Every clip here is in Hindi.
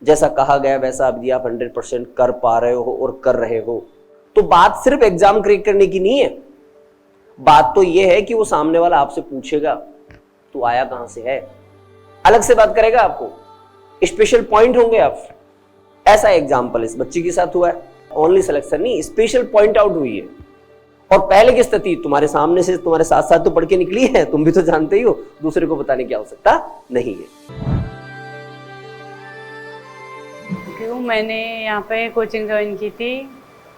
जैसा कहा गया वैसा अब आप 100% कर पा रहे हो और कर रहे हो, तो बात सिर्फ एग्जाम क्रैक करने की नहीं है। बात तो यह है कि वो सामने वाला आपसे पूछेगा तू आया कहां से है, अलग से बात करेगा, आपको स्पेशल पॉइंट होंगे आप। ऐसा एग्जाम्पल इस बच्ची के साथ हुआ है, ओनली सिलेक्शन नहीं, स्पेशल पॉइंट आउट हुई है। और पहले की स्थिति तुम्हारे सामने से तुम्हारे साथ साथ तो पढ़ के निकली है, तुम भी तो जानते ही हो, दूसरे को बताने की आवश्यकता नहीं है। क्यों मैंने यहाँ पे कोचिंग ज्वाइन की थी,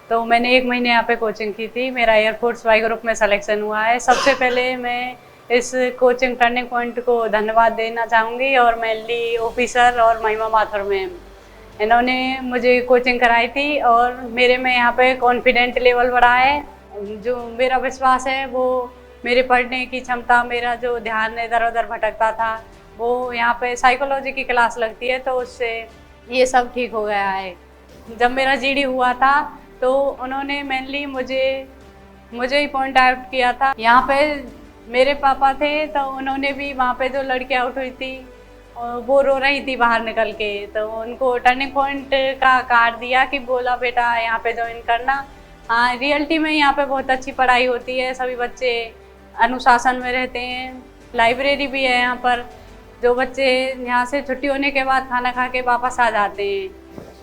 तो मैंने 1 महीने यहाँ पे कोचिंग की थी। मेरा एयरफोर्स वाई ग्रुप में सिलेक्शन हुआ है। सबसे पहले मैं इस कोचिंग टर्निंग पॉइंट को धन्यवाद देना चाहूँगी, और मेनली ऑफिसर और महिमा माथुर मैम, इन्होंने मुझे कोचिंग कराई थी और मेरे में यहाँ पे कॉन्फिडेंट लेवल बढ़ा है। जो मेरा विश्वास है वो मेरे पढ़ने की क्षमता, मेरा जो ध्यान इधर उधर भटकता था, वो यहाँ पे साइकोलॉजी की क्लास लगती है तो उससे ये सब ठीक हो गया है। जब मेरा जीडी हुआ था तो उन्होंने मेनली मुझे ही पॉइंट आउट किया था। यहाँ पे मेरे पापा थे तो उन्होंने भी वहाँ पे जो लड़की आउट हुई थी वो रो रही थी बाहर निकल के, तो उनको टर्निंग पॉइंट का कार्ड दिया कि बोला बेटा यहाँ पे ज्वाइन करना। हाँ, रियलिटी में यहाँ पे बहुत अच्छी पढ़ाई होती है, सभी बच्चे अनुशासन में रहते हैं, लाइब्रेरी भी है यहाँ पर। जो बच्चे यहाँ से छुट्टी होने के बाद खाना खा के वापस आ जाते हैं।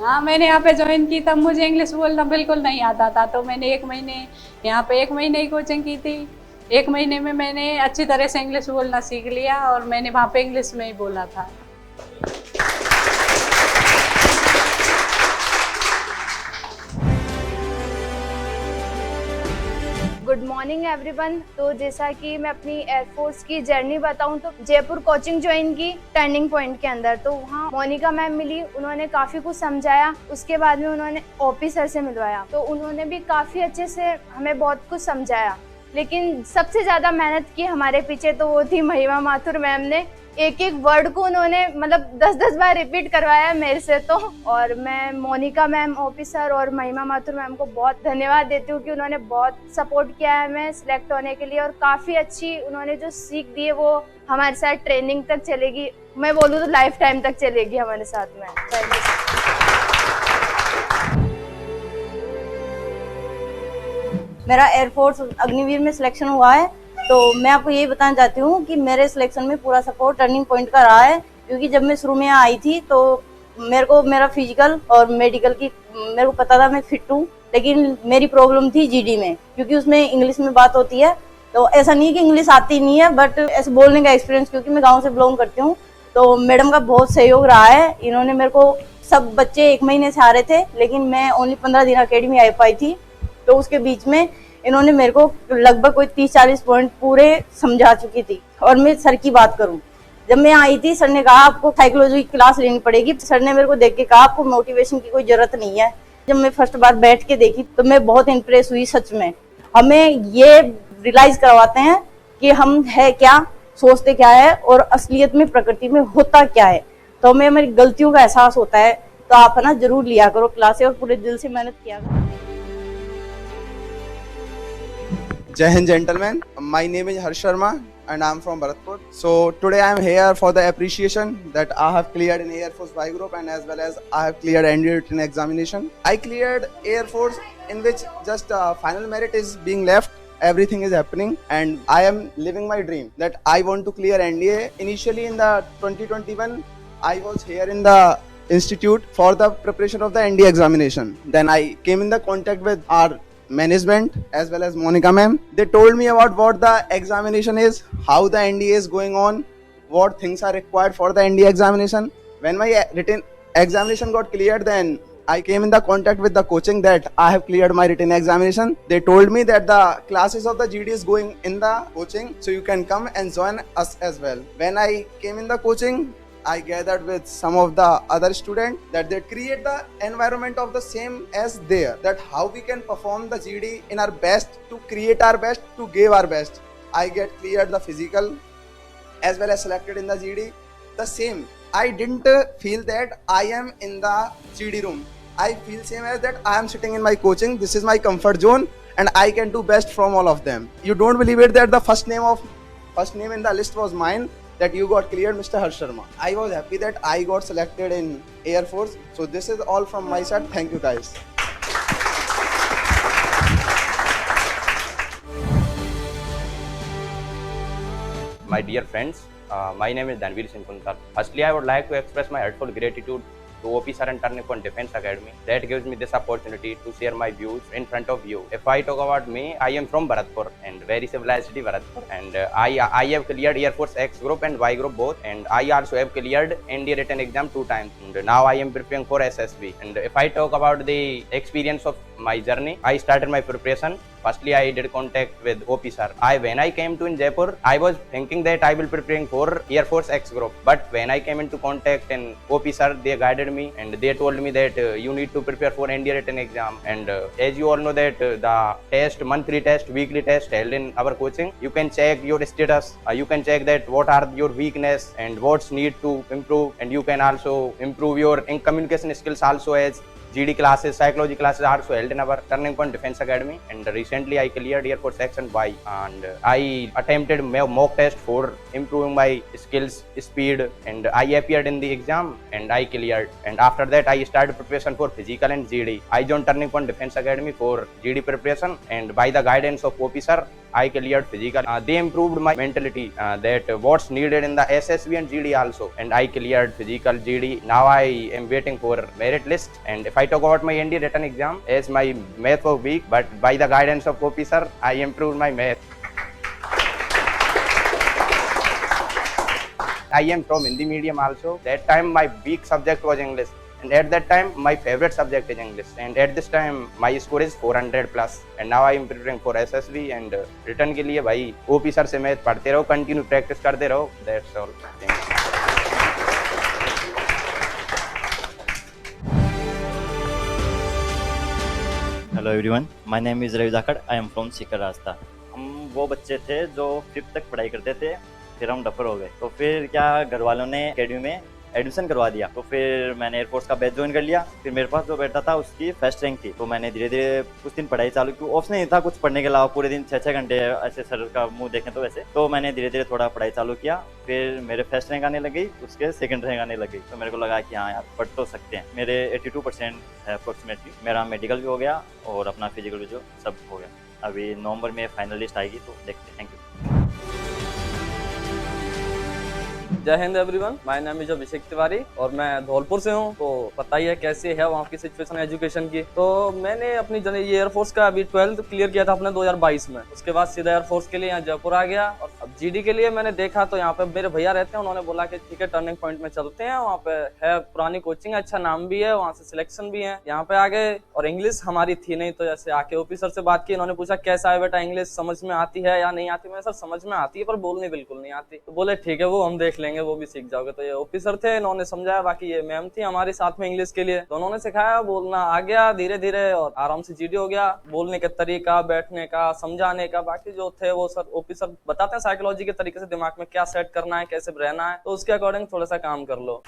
हाँ, मैंने यहाँ पे ज्वाइन की तब मुझे इंग्लिश बोलना बिल्कुल नहीं आता था, तो मैंने 1 महीने यहाँ पे 1 महीने ही कोचिंग की थी। 1 महीने में मैंने अच्छी तरह से इंग्लिश बोलना सीख लिया और मैंने वहाँ पे इंग्लिश में ही बोला था। Good morning everyone. तो जैसा कि मैं अपनी एयरफोर्स की जर्नी बताऊं तो जयपुर कोचिंग ज्वाइन की टर्निंग पॉइंट के अंदर, तो वहाँ मोनिका मैम मिली, उन्होंने काफ़ी कुछ समझाया। उसके बाद में उन्होंने ऑफिसर से मिलवाया, तो उन्होंने भी काफ़ी अच्छे से हमें बहुत कुछ समझाया। लेकिन सबसे ज़्यादा मेहनत की हमारे पीछे तो वो थी महिमा माथुर मैम ने। एक एक वर्ड को उन्होंने मतलब 10-10 बार रिपीट करवाया मेरे से तो। और मैं मोनिका मैम, ऑफिसर और महिमा माथुर मैम को बहुत धन्यवाद देती हूँ कि उन्होंने बहुत सपोर्ट किया है हमें सिलेक्ट होने के लिए, और काफ़ी अच्छी उन्होंने जो सीख दी है वो हमारे साथ ट्रेनिंग तक चलेगी। मैं बोलूँ तो लाइफ टाइम तक चलेगी हमारे साथ में। Thank you. मेरा एयरफोर्स अग्निवीर में सिलेक्शन हुआ है, तो मैं आपको यही बताना चाहती हूँ कि मेरे सिलेक्शन में पूरा सपोर्ट टर्निंग पॉइंट का रहा है। क्योंकि जब मैं शुरू में आई थी तो मेरे को मेरा फिजिकल और मेडिकल की मेरे को पता था मैं फिट हूँ, लेकिन मेरी प्रॉब्लम थी जीडी में, क्योंकि उसमें इंग्लिश में बात होती है। तो ऐसा नहीं कि इंग्लिश आती नहीं है, बट ऐसे बोलने का एक्सपीरियंस, क्योंकि मैं गाँव से बिलोंग करती हूँ, तो मैडम का बहुत सहयोग रहा है। इन्होंने मेरे को, सब बच्चे 1 महीने से आ रहे थे, लेकिन मैं ओनली 15 दिन अकेडमी आ पाई थी। तो उसके बीच में इन्होंने मेरे को लगभग कोई 30-40 पॉइंट पूरे समझा चुकी थी। और मैं सर की बात करूं, जब मैं आई थी सर ने कहा आपको साइकोलॉजी की क्लास लेनी पड़ेगी। सर ने मेरे को देख के कहा आपको मोटिवेशन की कोई जरूरत नहीं है। जब मैं फर्स्ट बार बैठ के देखी तो मैं बहुत इम्प्रेस हुई। सच में हमें ये रियलाइज करवाते हैं कि हम है क्या, सोचते क्या है और असलियत में प्रकृति में होता क्या है। तो हमें हमारी गलतियों का एहसास होता है। तो आप है ना जरूर लिया करो क्लासेस और पूरे दिल से मेहनत किया करो। Jai Hind gentlemen, my name is Harsh Sharma and I am from Bharatpur. So today I am here for the appreciation that I have cleared in Air Force Y group and as well as I have cleared NDA written examination. I cleared Air Force in which just final merit is being left. Everything is happening and I am living my dream that I want to clear NDA. Initially in the 2021, I was here in the institute for the preparation of the NDA examination. Then I came in the contact with our management as well as Monica ma'am. They told me about what the examination is, how the NDA is going on, what things are required for the NDA examination. When my written examination got cleared, then I came in the contact with the coaching that I have cleared my written examination. They told me that the classes of the GD is going in the coaching, so you can come and join us as well. When I came in the coaching, I gathered with some of the other students that they create the environment of the same as there, that how we can perform the GD in our best, to create our best, to give our best. I get cleared the physical as well as selected in the GD. The same, I didn't feel that I am in the GD room. I feel same as that I am sitting in my coaching. This is my comfort zone and I can do best from all of them. You don't believe it that the first name in the list was mine. that you got cleared, Mr. Harsh Sharma. I was happy that I got selected in Air Force. So this is all from my side. Thank you guys. My dear friends, my name is Danveer Singh Kuntal. Firstly, I would like to express my heartfelt gratitude to OP Sir and Turning Point Defense Academy that gives me this opportunity to share my views in front of you. If I talk about me, I am from Bharatpur and very civilized city Bharatpur, and I have cleared Air Force X group and Y group both, and I also have cleared ND written exam 2 times, and now I am preparing for SSB. And if I talk about the experience of my journey, I started my preparation. Firstly, I did contact with OP Sir. When I came to in Jaipur, I was thinking that I will preparing for Air Force X group. But when I came into contact in OP Sir, they guided me and they told me that you need to prepare for ND written exam. And as you all know that the test, monthly test, weekly test held in our coaching, you can check your status. You can check that what are your weakness and what's need to improve. And you can also improve your communication skills also, as GD classes, psychology classes are also held in our Turning Point Defense Academy. And recently I cleared Air Force X and Y, and I attempted mock test for improving my skills, speed, and I appeared in the exam and I cleared. And after that I started preparation for physical and GD. I joined Turning Point Defense Academy for GD preparation, and by the guidance of OP Sir, I cleared physical. They improved my mentality that what's needed in the SSB and GD also, and I cleared physical, GD. Now I am waiting for merit list. And if I talk about my ND written exam, as my math was weak, but by the guidance of OP Sir, I improved my math. I am from Hindi medium also. That time my weak subject was English. And at that time, my favorite subject is English. And at this time, my score is 400 plus. And now I am preparing for SSB and return के लिए भाई OP Sir से मैथ पढ़ते रहो, continue practice करते रहो. That's all. Thank you. Hello everyone, my name is Ravi Dhakad. I am from Sikar Rajasthan. हम वो बच्चे थे जो 5th तक पढ़ाई करते थे, फिर हम डफर हो गए. तो फिर क्या, घर वालों ने एकेडमी में एडमिशन करवा दिया. तो फिर मैंने एयरफोर्स का बैच ज्वाइन कर लिया. फिर मेरे पास जो बैठा था उसकी फर्स्ट रैंक थी. तो मैंने धीरे धीरे कुछ दिन पढ़ाई चालू की. ऑप्शन नहीं था कुछ पढ़ने के अलावा, पूरे दिन 6-6 घंटे ऐसे सर का मुंह देखें तो वैसे. तो मैंने धीरे धीरे थोड़ा पढ़ाई चालू किया. फिर मेरे फर्स्ट रैंक आने लगी, उसके सेकंड रैंक आने लगी. तो मेरे को लगा कि हाँ यार, पढ़ तो सकते हैं. मेरे 82% है अप्रोक्सीमेटली. मेरा मेडिकल भी हो गया और अपना फिजिकल भी जो सब हो गया. अभी नवंबर में फाइनल लिस्ट आएगी, तो देखते हैं. Thank you. जय हिंद everyone, my name is Abhishek Tiwari और मैं धौलपुर से हूँ. तो पता ही है कैसे है वहाँ की सिचुएशन एजुकेशन की. तो मैंने अपनी ये एयरफोर्स का अभी 12th क्लियर किया था अपने 2022 में. उसके बाद सीधा एयरफोर्स के लिए यहाँ जयपुर आ गया. और अब जीडी के लिए मैंने देखा तो यहाँ पे मेरे भैया रहते हैं, उन्होंने बोला कि ठीक है टर्निंग पॉइंट में चलते हैं, वहाँ पे है पुरानी कोचिंग, अच्छा नाम भी है, वहाँ से सिलेक्शन भी है. यहाँ पे आ गए और इंग्लिश हमारी थी नहीं, तो जैसे आके OP Sir से बात की. इन्होंने पूछा कैसा है बेटा, इंग्लिश समझ में आती है या नहीं आती. मैंने सर समझ में आती है पर बोलनी बिल्कुल नहीं आती. तो बोले ठीक है, वो हम देख लेंगे, वो भी सीख जाओगे. तो ये OP Sir थे, इन्होंने समझाया. बाकी ये मैम थी हमारे साथ में इंग्लिश के लिए, तो उन्होंने सिखाया, बोलना आ गया धीरे धीरे और आराम से जीडी हो गया. बोलने का तरीका, बैठने का, समझाने का, बाकी जो थे वो सर OP Sir बताते हैं साइकोलॉजी के तरीके से दिमाग में क्या सेट करना है, कैसे रहना है, तो उसके अकॉर्डिंग थोड़ा सा काम कर लो.